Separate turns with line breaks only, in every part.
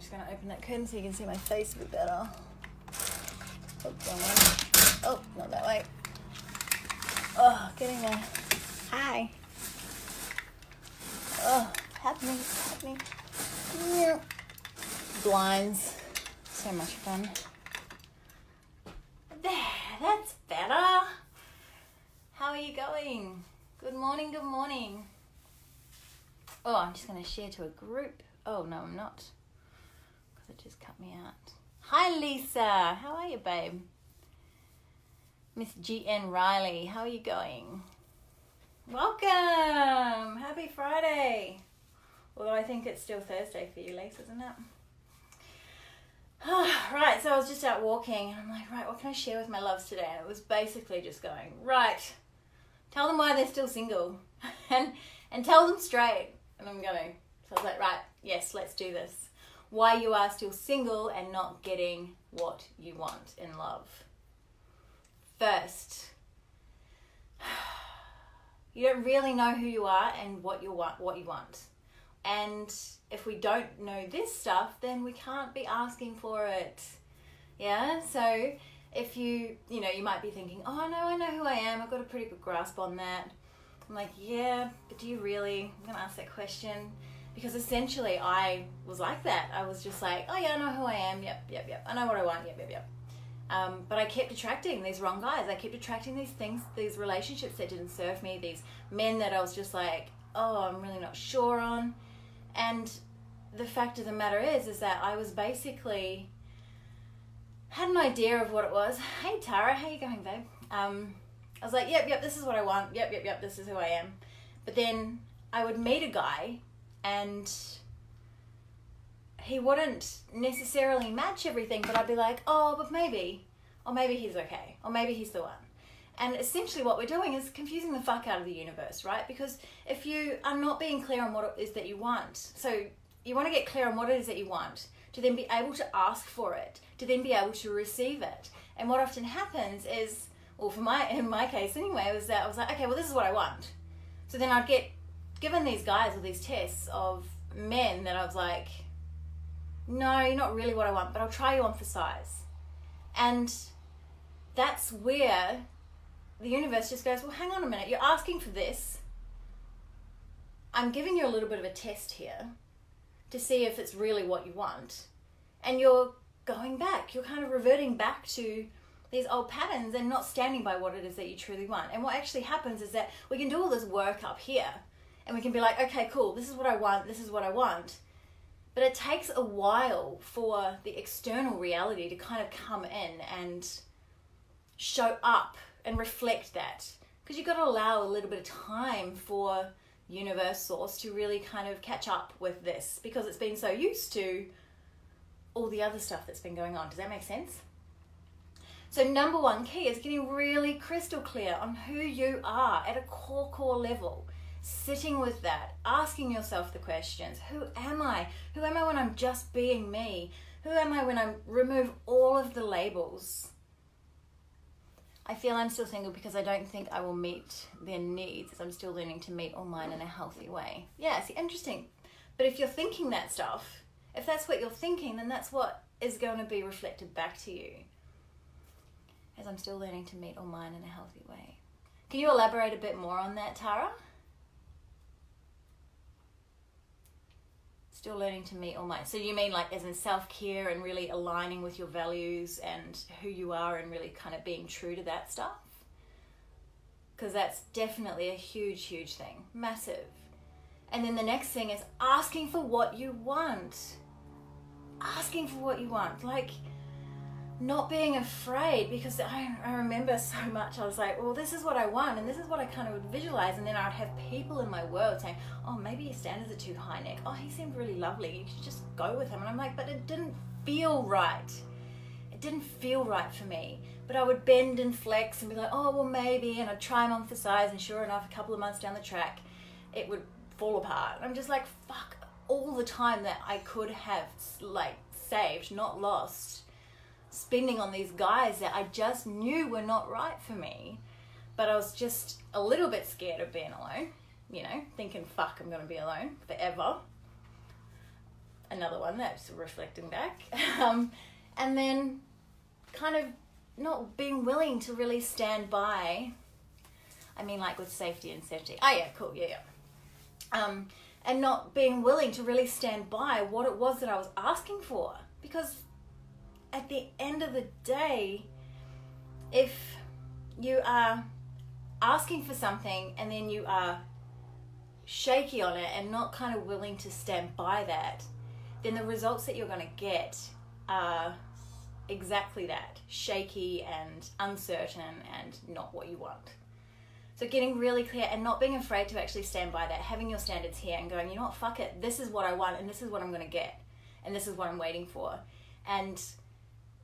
just going to open that curtain so you can see my face a bit better. Oh, wrong one. Oh, not that way. Oh, getting there. Hi. Oh, happening. Yeah. Blinds. So much fun. There, that's better. How are you going? Good morning. Oh, I'm just going to share to a group. Oh, no, I'm not. Because it just cut me out. Hi, Lisa. How are you, babe? Miss G.N. Riley, how are you going? Welcome. Happy Friday. Although I think it's still Thursday for you, Lisa, isn't it? Right, so I was just out walking and I'm like, right, what can I share with my loves today? And it was basically just going, right, tell them why they're still single and tell them straight. And I'm going, so I was like, right, yes, let's do this. Why you are still single and not getting what you want in love. First, you don't really know who you are and what you want. And if we don't know this stuff, then we can't be asking for it. Yeah, so if you might be thinking, oh no, I know who I am. I've got a pretty good grasp on that. I'm like, yeah, but do you really? I'm going to ask that question. Because essentially I was like that. I was just like, oh yeah, I know who I am. Yep. I know what I want. Yep. But I kept attracting these wrong guys. I kept attracting these things, these relationships that didn't serve me, these men that I was just like, oh, I'm really not sure on. And the fact of the matter is that I was basically, had an idea of what it was. Hey Tara, how you going, babe? I was like, yep, this is what I want. Yep, this is who I am. But then I would meet a guy and he wouldn't necessarily match everything, but I'd be like, oh, but maybe he's okay, or maybe he's the one. And essentially what we're doing is confusing the fuck out of the universe, right? Because if you are not being clear on what it is that you want, so you want to get clear on what it is that you want, to then be able to ask for it, to then be able to receive it. And what often happens is, well, in my case anyway, was that I was like, okay, well, this is what I want. So then I'd get given these guys or these tests of men that I was like, no, you're not really what I want, but I'll try you on for size. And that's where the universe just goes, well, hang on a minute, you're asking for this. I'm giving you a little bit of a test here to see if it's really what you want. And you're going back, you're kind of reverting back to these old patterns and not standing by what it is that you truly want. And what actually happens is that we can do all this work up here and we can be like, okay, cool, this is what I want. But it takes a while for the external reality to kind of come in and show up and reflect that. Because you've got to allow a little bit of time for universe source to really kind of catch up with this, because it's been so used to all the other stuff that's been going on. Does that make sense? So number one key is getting really crystal clear on who you are at a core level. Sitting with that, asking yourself the questions. Who am I? Who am I when I'm just being me? Who am I when I remove all of the labels? I feel I'm still single because I don't think I will meet their needs, as I'm still learning to meet all mine in a healthy way. Yeah, see, interesting. But if you're thinking that stuff, if that's what you're thinking, then that's what is going to be reflected back to you. As I'm still learning to meet all mine in a healthy way. Can you elaborate a bit more on that, Tara? Still learning to meet all mine. So you mean like as in self-care and really aligning with your values and who you are and really kind of being true to that stuff? Because that's definitely a huge thing. Massive. And then the next thing is asking for what you want. Asking for what you want. Like, not being afraid, because I remember so much. I was like, well, this is what I want, and this is what I kind of would visualize. And then I'd have people in my world saying, oh, maybe your standards are too high, Nick. Oh, he seemed really lovely. You should just go with him. And I'm like, but it didn't feel right. It didn't feel right for me. But I would bend and flex and be like, oh, well, maybe. And I'd try him on for size. And sure enough, a couple of months down the track, it would fall apart. And I'm just like, fuck, all the time that I could have like saved, not lost, spending on these guys that I just knew were not right for me. But I was just a little bit scared of being alone, you know, thinking, fuck, I'm going to be alone forever. another one that's reflecting back. And then kind of not being willing to really stand by, I mean, like with safety and safety. Oh yeah, cool, yeah. And not being willing to really stand by what it was that I was asking for. Because at the end of the day, if you are asking for something and then you are shaky on it and not kind of willing to stand by that, then the results that you're going to get are exactly that, shaky and uncertain and not what you want. So getting really clear and not being afraid to actually stand by that, having your standards here and going, you know what, fuck it, this is what I want and this is what I'm going to get and this is what I'm waiting for. And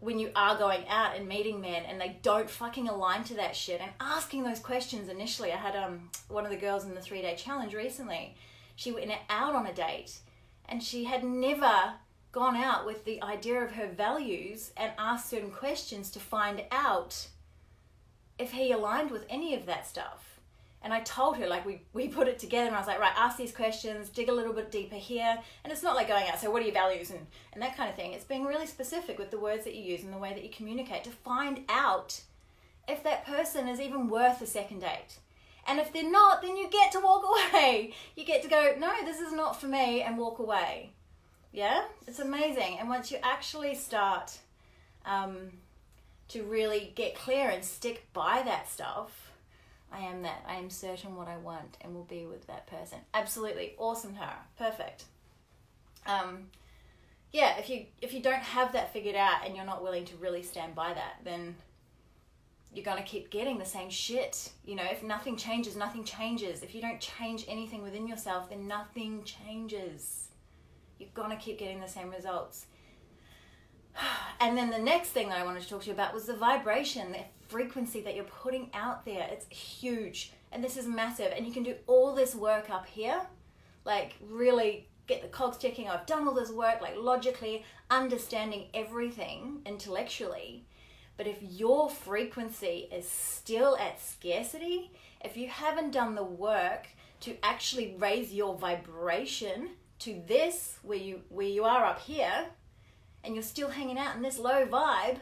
when you are going out and meeting men and they don't fucking align to that shit and asking those questions initially. I had one of the girls in the 3-day challenge recently. She went out on a date and she had never gone out with the idea of her values and asked certain questions to find out if he aligned with any of that stuff. And I told her, like, we put it together and I was like, right, ask these questions, dig a little bit deeper here. And it's not like going out, so what are your values and that kind of thing. It's being really specific with the words that you use and the way that you communicate to find out if that person is even worth a second date. And if they're not, then you get to walk away. You get to go, no, this is not for me, and walk away. Yeah? It's amazing. And once you actually start to really get clear and stick by that stuff, I am that. I am certain what I want and will be with that person. Absolutely. Awesome, Tara. Perfect. Yeah, if you don't have that figured out and you're not willing to really stand by that, then you're going to keep getting the same shit. You know, if nothing changes, nothing changes. If you don't change anything within yourself, then nothing changes. You're going to keep getting the same results. And then the next thing that I wanted to talk to you about was the vibration, the frequency that you're putting out there. It's huge and this is massive, and you can do all this work up here, like really get the cogs ticking. I've done all this work, like logically understanding everything intellectually, but if your frequency is still at scarcity, if you haven't done the work to actually raise your vibration to this where you are up here, and you're still hanging out in this low vibe,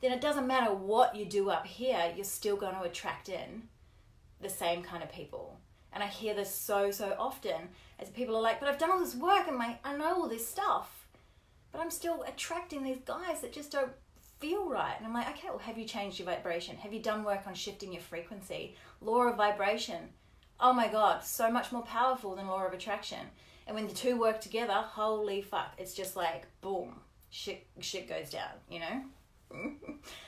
then it doesn't matter what you do up here, you're still going to attract in the same kind of people. And I hear this so often as people are like, but I've done all this work and I know all this stuff, but I'm still attracting these guys that just don't feel right. And I'm like, okay, well, have you changed your vibration? Have you done work on shifting your frequency? Law of vibration. Oh my God, so much more powerful than law of attraction. And when the two work together, holy fuck, it's just like, boom, shit goes down, you know?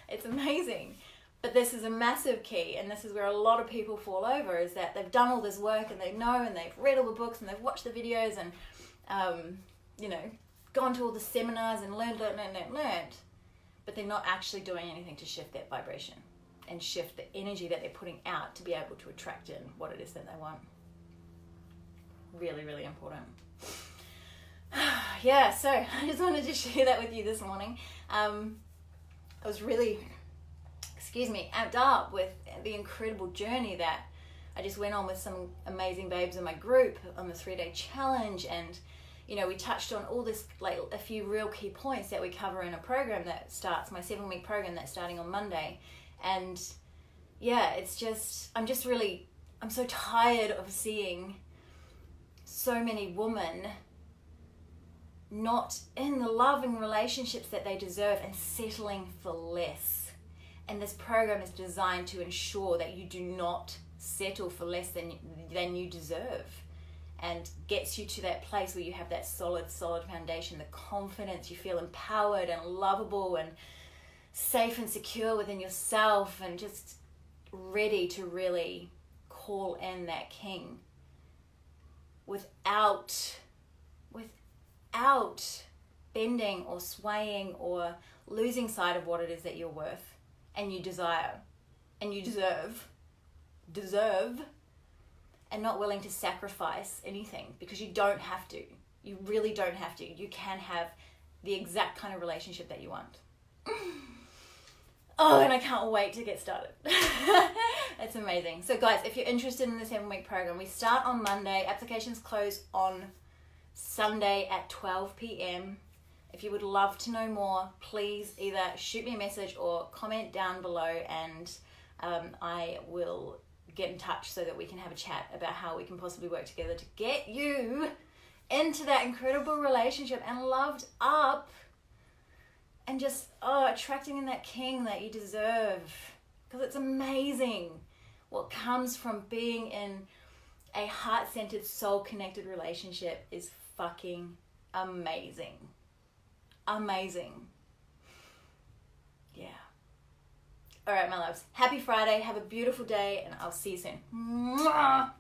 It's amazing. But this is a massive key, and this is where a lot of people fall over, is that they've done all this work and they know and they've read all the books and they've watched the videos and, you know, gone to all the seminars and learned, but they're not actually doing anything to shift that vibration and shift the energy that they're putting out to be able to attract in what it is that they want. Really, really important. Yeah, so I just wanted to share that with you this morning. I was really, amped up with the incredible journey that I just went on with some amazing babes in my group on the 3-day challenge. And, you know, we touched on all this, like a few real key points that we cover in a program that starts, my 7-week program that's starting on Monday. And yeah, it's just, I'm so tired of seeing so many women not in the loving relationships that they deserve and settling for less. And this program is designed to ensure that you do not settle for less than you deserve, and gets you to that place where you have that solid foundation, the confidence, you feel empowered and lovable and safe and secure within yourself, and just ready to really call in that king without bending or swaying or losing sight of what it is that you're worth and you desire and you deserve, and not willing to sacrifice anything, because you don't have to. You really don't have to. You can have the exact kind of relationship that you want. Oh, and I can't wait to get started. It's amazing. So guys, if you're interested in the 7-week program, we start on Monday. Applications close on Sunday at 12 p.m. If you would love to know more, please either shoot me a message or comment down below, and I will get in touch so that we can have a chat about how we can possibly work together to get you into that incredible relationship and loved up and just attracting in that king that you deserve. Because it's amazing what comes from being in a heart-centered, soul-connected relationship is fucking amazing. Amazing. Yeah. All right, my loves. Happy Friday. Have a beautiful day, and I'll see you soon. Mwah!